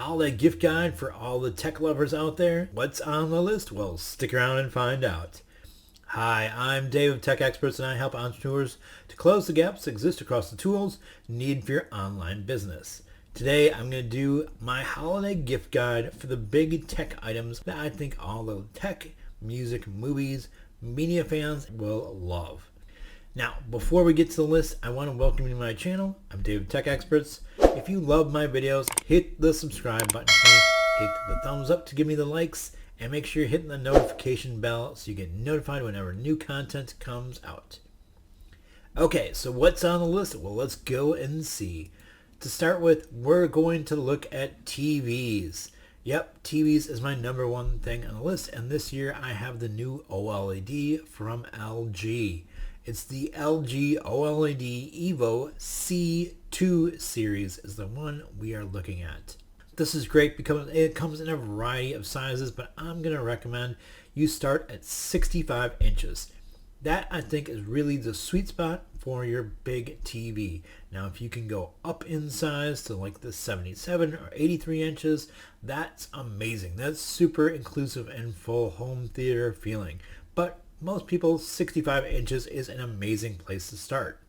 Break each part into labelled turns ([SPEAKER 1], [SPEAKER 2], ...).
[SPEAKER 1] holiday gift guide for all the tech lovers out there. What's on the list? Well, stick around and find out. Hi, I'm Dave of Tech Experts, and I help entrepreneurs to close the gaps that exist across the tools needed for your online business. Today, I'm going to do my holiday gift guide for the big tech items that I think all the tech, music, movies, media fans will love. Now, before we get to the list, I want to welcome you to my channel. I'm Dave of Tech Experts. If you love my videos, hit the subscribe button for me, hit the thumbs up to give me the likes, and make sure you're hitting the notification bell so you get notified whenever new content comes out. Okay, so what's on the list? Well, let's go and see. To start with, we're going to look at TVs. Yep, TVs is my number one thing on the list, and this year I have the new OLED from LG. It's the LG OLED Evo C2 series is the one we are looking at. This is great because it comes in a variety of sizes, but I'm going to recommend you start at 65 inches. That, I think, is really the sweet spot for your big TV. Now, if you can go up in size to like the 77 or 83 inches, that's amazing. That's super inclusive and full home theater feeling. But most people, 65 inches is an amazing place to start.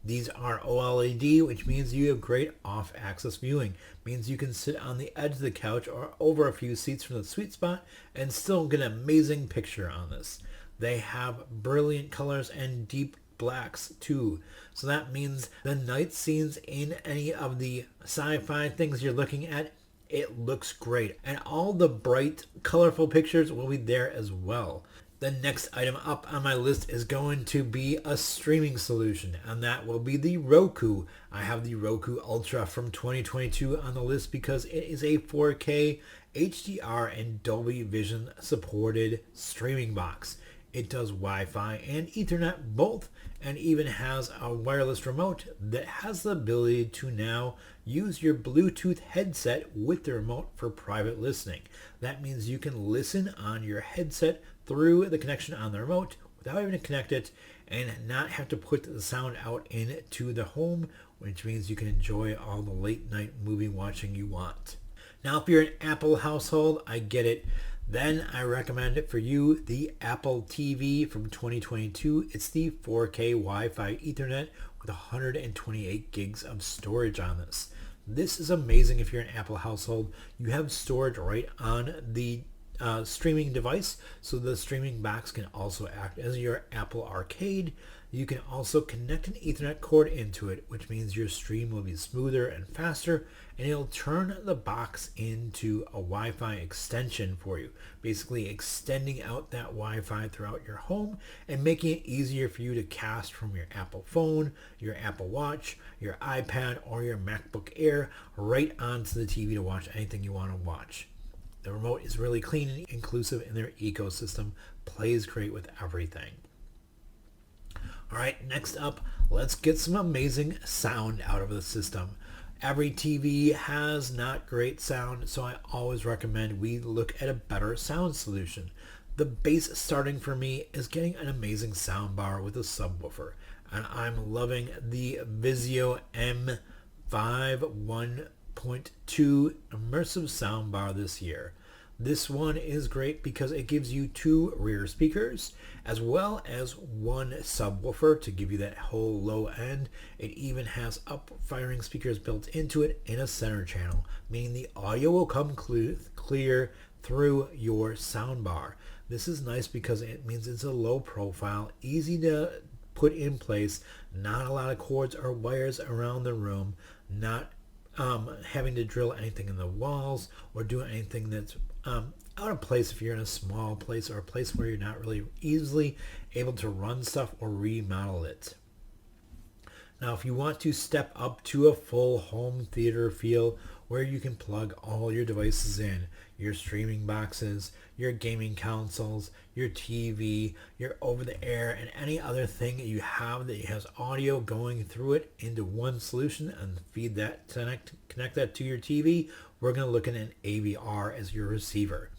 [SPEAKER 1] These are OLED, which means you have great off-axis viewing. Means you can sit on the edge of the couch or over a few seats from the sweet spot and still get an amazing picture on this. They have brilliant colors and deep blacks too. So that means the night scenes in any of the sci-fi things you're looking at, it looks great. And all the bright, colorful pictures will be there as well. The next item up on my list is going to be a streaming solution, and that will be the Roku. I have the Roku Ultra from 2022 on the list because it is a 4K HDR and Dolby Vision supported streaming box. It does Wi-Fi and Ethernet both, and even has a wireless remote that has the ability to now use your Bluetooth headset with the remote for private listening. That means you can listen on your headset through the connection on the remote without having to connect it and not have to put the sound out into the home, which means you can enjoy all the late night movie watching you want. Now, if you're an Apple household, I get it. Then I recommend it for you, the Apple TV from 2022. It's the 4K Wi-Fi Ethernet with 128 gigs of storage on this. This is amazing if you're an Apple household. You have storage right on the streaming device, so the streaming box can also act as your Apple Arcade. You can also connect an Ethernet cord into it, which means your stream will be smoother and faster, and it'll turn the box into a Wi-Fi extension for you, basically extending out that Wi-Fi throughout your home and making it easier for you to cast from your Apple phone, your Apple Watch, your iPad, or your MacBook Air right onto the TV to watch anything you want to watch. The remote is really clean and inclusive in their ecosystem, plays great with everything. Alright, next up, let's get some amazing sound out of the system. Every TV has not great sound, so I always recommend we look at a better sound solution. The base starting for me is getting an amazing soundbar with a subwoofer, and I'm loving the Vizio M5 1.2 immersive soundbar this year. This one is great because it gives you 2 rear speakers as well as 1 subwoofer to give you that whole low end. It even has up-firing speakers built into it in a center channel, meaning the audio will come clear through your soundbar. This is nice because it means it's a low profile, easy to put in place, not a lot of cords or wires around the room, not having to drill anything in the walls or do anything that's out of place if you're in a small place or a place where you're not really easily able to run stuff or remodel it. Now, if you want to step up to a full home theater feel where you can plug all your devices in, your streaming boxes, your gaming consoles, your TV, your over-the-air, and any other thing that you have that has audio going through it into one solution and feed that, connect that to your TV, we're going to look at an AVR as your receiver.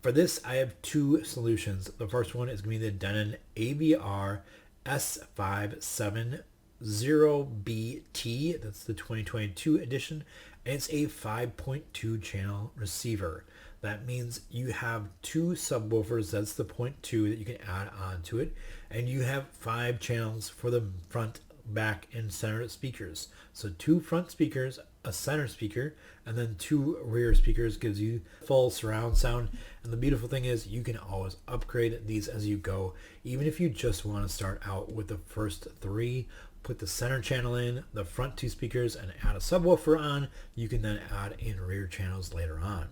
[SPEAKER 1] For this, I have 2 solutions. The first one is going to be the Denon AVR S570BT. That's the 2022 edition. It's a 5.2 channel receiver. That means you have two subwoofers, that's the 0.2 that you can add onto it, and you have 5 channels for the front, back, and center speakers. So 2 front speakers, a center speaker, and then 2 rear speakers gives you full surround sound. And the beautiful thing is you can always upgrade these as you go. Even if you just want to start out with the first 3, put the center channel in, the front 2 speakers, and add a subwoofer on, you can then add in rear channels later on.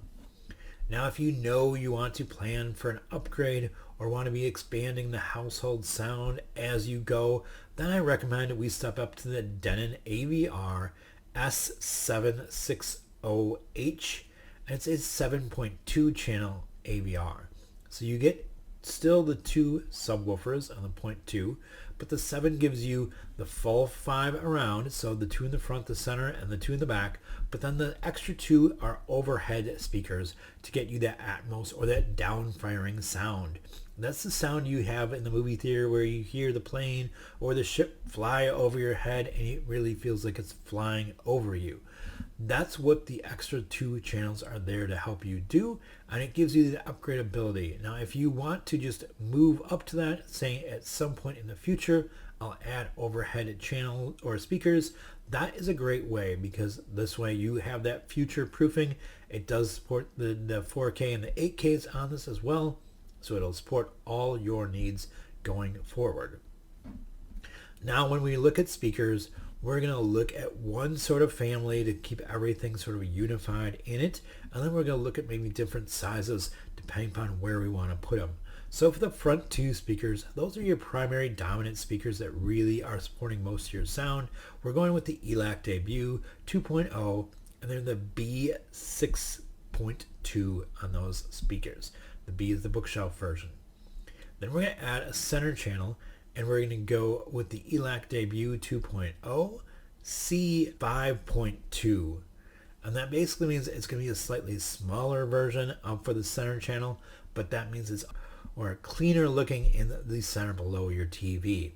[SPEAKER 1] Now, if you know you want to plan for an upgrade or want to be expanding the household sound as you go, then I recommend we step up to the Denon AVR S760H. It's a 7.2 channel AVR. So you get still the 2 subwoofers on the 0.2, but the 7 gives you the full 5 around, so the 2 in the front, the center, and the 2 in the back, but then the extra 2 are overhead speakers to get you that Atmos or that down-firing sound. That's the sound you have in the movie theater where you hear the plane or the ship fly over your head and it really feels like it's flying over you. That's what the extra 2 channels are there to help you do, and it gives you the upgradability. Now, if you want to just move up to that, saying at some point in the future, I'll add overhead channel or speakers, that is a great way, because this way you have that future proofing. It does support the 4K and the 8Ks on this as well, so it'll support all your needs going forward. Now, when we look at speakers, we're going to look at one sort of family to keep everything sort of unified in it, and then we're going to look at maybe different sizes depending upon where we want to put them. So for the front 2 speakers, those are your primary dominant speakers that really are supporting most of your sound. We're going with the ELAC Debut 2.0, and they're the B6.2 on those speakers. The B is the bookshelf version. Then we're going to add a center channel, and we're going to go with the ELAC Debut 2.0 C5.2. And that basically means it's going to be a slightly smaller version for the center channel, but that means it's or cleaner looking in the center below your TV.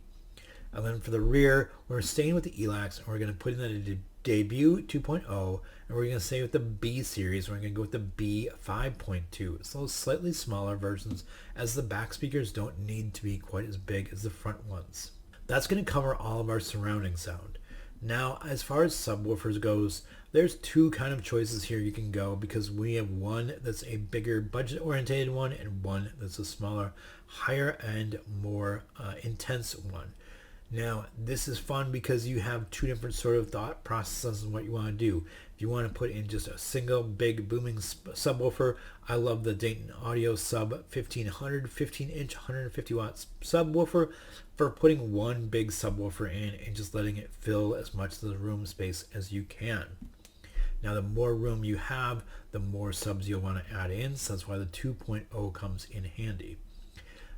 [SPEAKER 1] And then for the rear, we're staying with the ELACs, and we're going to put in the Debut 2.0, and we're going to stay with the B series. We're going to go with the B5.2. So slightly smaller versions, as the back speakers don't need to be quite as big as the front ones. That's going to cover all of our surrounding sound. Now, as far as subwoofers goes, there's 2 kind of choices here you can go, because we have one that's a bigger budget-oriented one and one that's a smaller, higher-end, more intense one. Now, this is fun because you have 2 different sort of thought processes on what you want to do. If you want to put in just a single big booming subwoofer, I love the Dayton Audio Sub 1500 15-inch 150 watts subwoofer for putting one big subwoofer in and just letting it fill as much of the room space as you can. Now, the more room you have, the more subs you'll want to add in, so that's why the 2.0 comes in handy.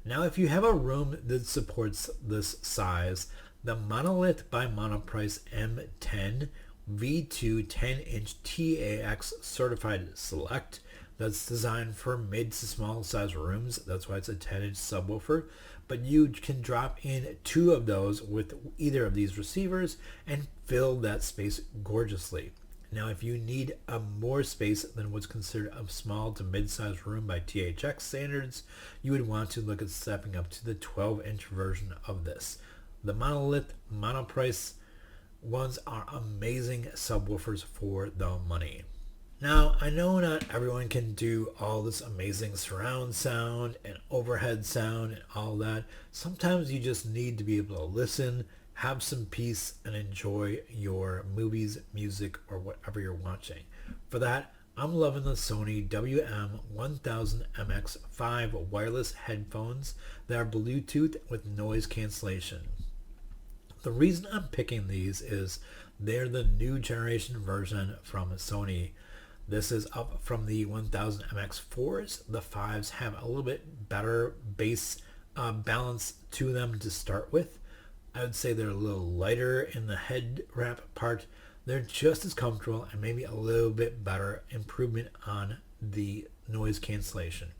[SPEAKER 1] Now, if you have a room that supports this size, the Monolith by Monoprice M10 V2 10-inch TAX certified select, that's designed for mid to small size rooms. That's why it's a 10-inch subwoofer. But you can drop in 2 of those with either of these receivers and fill that space gorgeously. Now, if you need more space than what's considered a small to mid-sized room by THX standards, you would want to look at stepping up to the 12-inch version of this. The Monolith Monoprice ones are amazing subwoofers for the money. Now, I know not everyone can do all this amazing surround sound and overhead sound and all that. Sometimes you just need to be able to listen, have some peace, and enjoy your movies, music, or whatever you're watching. For that, I'm loving the Sony WM-1000MX5 wireless headphones that are Bluetooth with noise cancellation. The reason I'm picking these is they're the new generation version from Sony. This is up from the 1000MX4s. The 5s have a little bit better bass balance to them to start with. I would say they're a little lighter in the head wrap part. They're just as comfortable and maybe a little bit better improvement on the noise cancellation.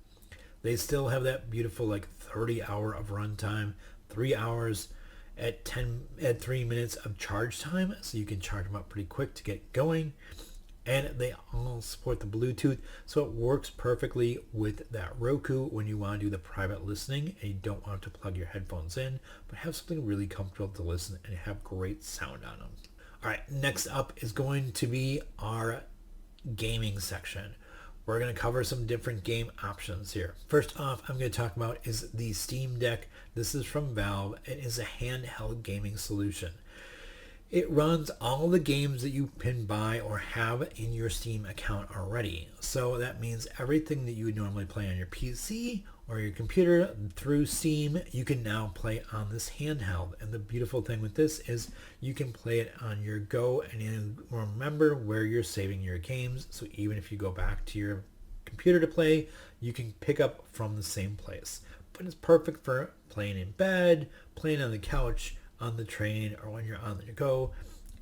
[SPEAKER 1] They still have that beautiful 30 hour of runtime, 3 hours at 3 minutes of charge time, so you can charge them up pretty quick to get going. and they all support the Bluetooth, so it works perfectly with that Roku when you want to do the private listening and you don't want to plug your headphones in, but have something really comfortable to listen and have great sound on them. All right, next up is going to be our gaming section. We're going to cover some different game options here. First off, I'm going to talk about is the Steam Deck. This is from Valve. It is a handheld gaming solution. It runs all the games that you can buy or have in your Steam account already. So that means everything that you would normally play on your PC or your computer through Steam, you can now play on this handheld. And the beautiful thing with this is you can play it on your go and you remember where you're saving your games. So even if you go back to your computer to play, you can pick up from the same place. But it's perfect for playing in bed, playing on the couch, on the train, or when you're on the go.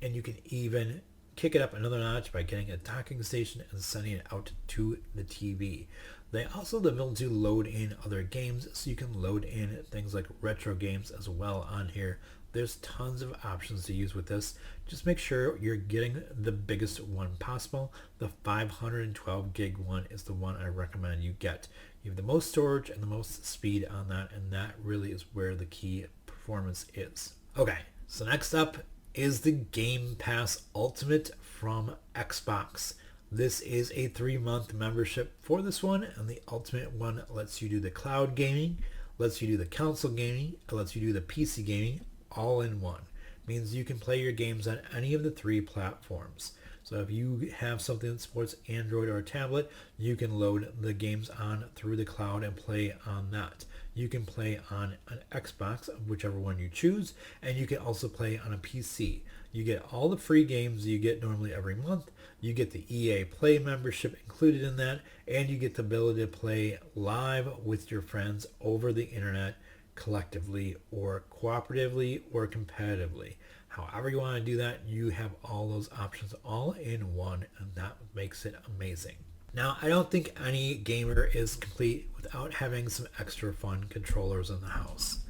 [SPEAKER 1] And you can even kick it up another notch by getting a docking station and sending it out to the TV. They also have the ability to load in other games, so you can load in things like retro games as well on here. There's tons of options to use with this. Just make sure you're getting the biggest one possible. The 512 gig one is the one I recommend you get. You have the most storage and the most speed on that, and that really is where the key performance is. Okay, so next up is the Game Pass Ultimate from Xbox. This is a 3-month membership for this one, and the Ultimate one lets you do the cloud gaming, lets you do the console gaming, it lets you do the PC gaming all in one. Means you can play your games on any of the 3 platforms. So if you have something that supports Android or a tablet, you can load the games on through the cloud and play on that. You can play on an Xbox, whichever one you choose, and you can also play on a PC. You get all the free games you get normally every month. You get the EA Play membership included in that, and you get the ability to play live with your friends over the internet collectively or cooperatively or competitively. However you want to do that, you have all those options all in one, and that makes it amazing. Now, I don't think any gamer is complete without having some extra fun controllers in the house.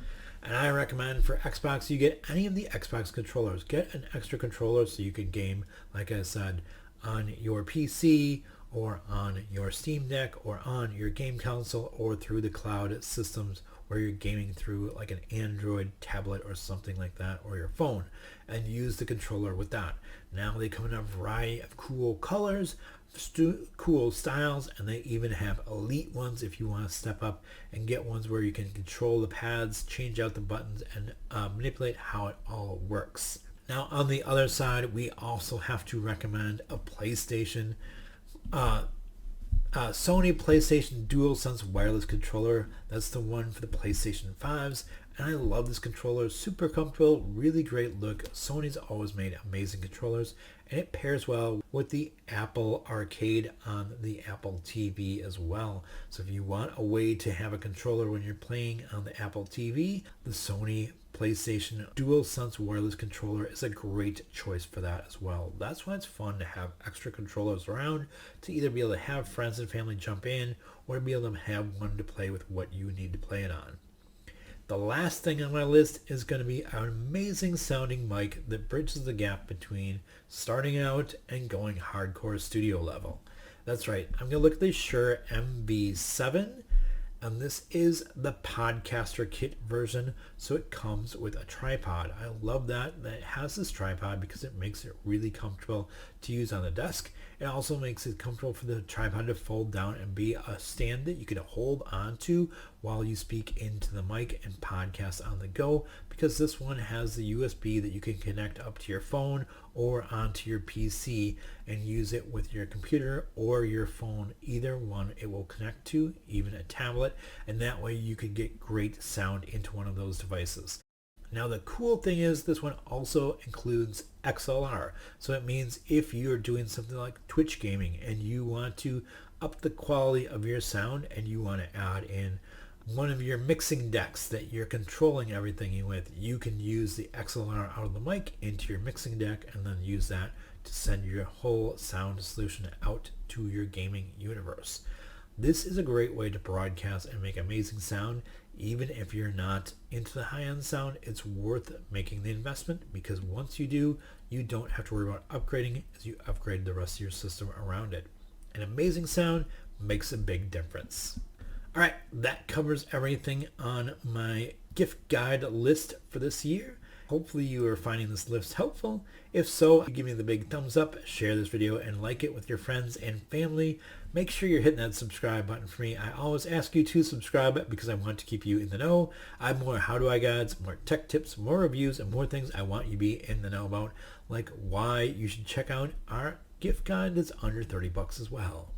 [SPEAKER 1] And I recommend for Xbox, you get any of the Xbox controllers. Get an extra controller so you can game, like I said, on your PC or on your Steam Deck or on your game console or through the cloud systems where you're gaming through like an Android tablet or something like that, or your phone, and use the controller with that. Now they come in a variety of cool colors, cool styles, and they even have elite ones if you want to step up and get ones where you can control the pads, change out the buttons, and manipulate how it all works. Now on the other side, we also have to recommend a PlayStation Sony PlayStation DualSense wireless controller. That's the one for the PlayStation 5s, and I love this controller. Super comfortable, really great look. Sony's always made amazing controllers, and it pairs well with the Apple Arcade on the Apple TV as well. So if you want a way to have a controller when you're playing on the Apple TV, the Sony PlayStation DualSense wireless controller is a great choice for that as well. That's why it's fun to have extra controllers around, to either be able to have friends and family jump in or to be able to have one to play with what you need to play it on. The last thing on my list is going to be an amazing sounding mic that bridges the gap between starting out and going hardcore studio level. That's right, I'm going to look at the Shure MV7, and this is the Podcaster Kit version, so it comes with a tripod. I love that it has this tripod because it makes it really comfortable to use on the desk. It also makes it comfortable for the tripod to fold down and be a stand that you can hold onto while you speak into the mic and podcast on the go, because this one has the USB that you can connect up to your phone or onto your PC and use it with your computer or your phone. Either one it will connect to, even a tablet, and that way you could get great sound into one of those devices. Now the cool thing is this one also includes XLR, so it means if you're doing something like Twitch gaming and you want to up the quality of your sound and you want to add in one of your mixing decks that you're controlling everything with, you can use the XLR out of the mic into your mixing deck and then use that to send your whole sound solution out to your gaming universe. This is a great way to broadcast and make amazing sound. Even if you're not into the high-end sound, it's worth making the investment, because once you do, you don't have to worry about upgrading as you upgrade the rest of your system around it. An amazing sound makes a big difference. All right, that covers everything on my gift guide list for this year. Hopefully you are finding this list helpful. If so, give me the big thumbs up, share this video, and like it with your friends and family. Make sure you're hitting that subscribe button for me. I always ask you to subscribe because I want to keep you in the know. I have more how-to guides, more tech tips, more reviews, and more things I want you to be in the know about, like why you should check out our gift guide that's under $30 as well.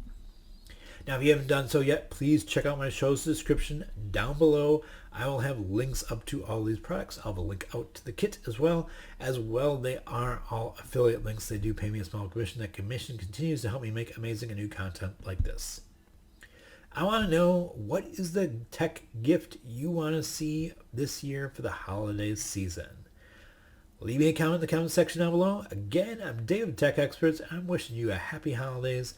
[SPEAKER 1] Now, if you haven't done so yet, please check out my show's description down below. I will have links up to all these products. I'll have a link out to the kit as well. They are all affiliate links. They do pay me a small commission. That commission continues to help me make amazing and new content like this. I want to know, what is the tech gift you want to see this year for the holiday season? Leave me a comment in the comment section down below. Again, I'm Dave of Tech Experts. I'm wishing you a happy holidays.